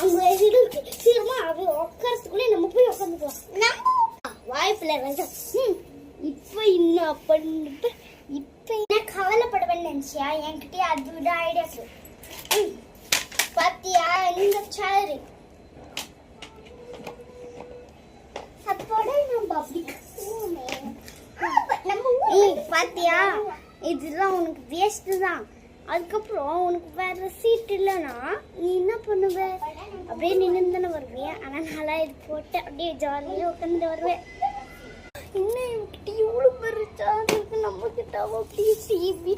அங்கே இருக்கு சீக்கிரமா அவ உட்காரத்துக்குள்ளே நம்ம போய் உட்காந்துக்கலாம். நம்ம வாய்ப்பில்லை ரஞ்சம். இப்போ இன்னும் பண்ணிட்டு இப்போ என்ன கவலைப்படுவேன்னு நினச்சியா? என்கிட்டயே அது விட ஐடியாஸ் பாத்தியா? இந்த சேரு அப்போட நம்ம அப்படி பாத்தியா? இதெல்லாம் உனக்கு வேஸ்ட் தான். அதுக்கப்புறம் உனக்கு வேற சீட் இல்லைன்னா நீ என்ன பண்ணுவ? அப்படியே நின்று தானே வருவேன். ஆனால் நல்லா இது போட்டு அப்படியே ஜாலியாக உட்காந்து வருவேன். இன்னும் இவங்கிட்ட இவ்வளோ பெரிய சார்ஜ் இருக்கு, நம்ம கிட்ட அப்படியே டிவி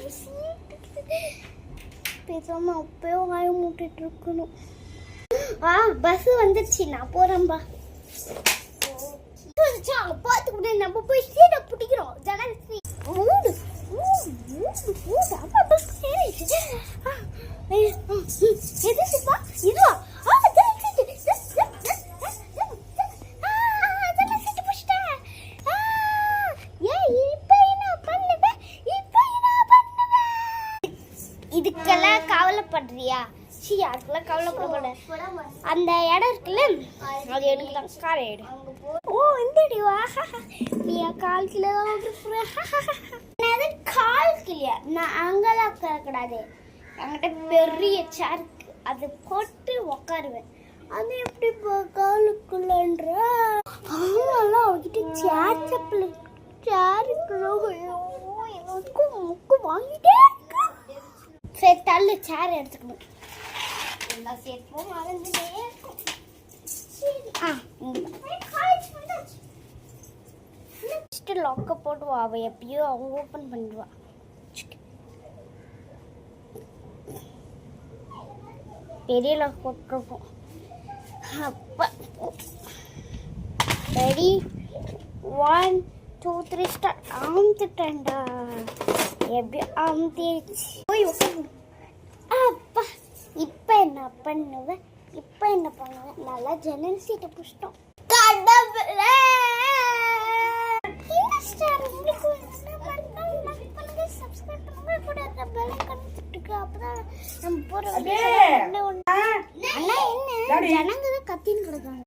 பேசாம அப்பயே வாய மூட்டிட்டு இருக்கணும். பஸ் வந்துடுச்சு, நான் போறேன்பா. அங்க பார்த்துக்கிட்டே நம்ம போய் சீட்டை பிடிக்கிறோம். ஜனல் மூடு எதுப்பா இதுவா? இதுக்கெல்லாம் கவலைப்படுறியா? அதுக்கெல்லாம் கவலைப்பட. அந்த இடம் இருக்குல்ல, அது எடுக்கலாம். காரை எடு. ஓ இந்தடிவா நீ கால் கிலோ தான் கால் கிளியா? நான் அங்கெல்லாம் உட்காரக்கூடாது. என்கிட்ட பெரிய சேர் இருக்கு, அது போட்டு உட்காருவேன். அது எப்படி காலுக்குள்ளன்ற அவகிட்ட சேர் செப்பல் எல்லாத்துக்கும் முக்கு வாங்கிட்டே இருக்கு. சரி தள்ளு, சேர் எடுத்துக்கணும். எல்லா சேர்த்தும் மறந்துட்டே இருக்கும். லாக்க போடுவா. அவ எப்பயோ அவங்க ஓப்பன் பண்ணிடுவா. பெரிய லாக் போட்டிருக்கோம். அப்ப ரெடி 1 2 3 ஸ்டார்ட். ஆம்த்துட்டேன்டா. எப்படியோ ஆம்த்திடுச்சு. போய் உட்காந்து. அப்பா இப்போ என்ன பண்ணுவேன்? இப்போ என்ன பண்ணுவேன்? நல்லா ஜன்னல் சீட்டை புஷ்டோம். கடவுளே, இந்த ஸ்டார் உங்களுக்கு பண்ணுங்க, சப்ஸ்கிரைப் பண்ணுங்க, கூட அந்த பெல் ஐகான் தட்டுங்க. அப்பதான் நம்ம போற வீடியோ. அண்ணா என்ன ஜனங்க கத்தின்னு கிடக்காங்க.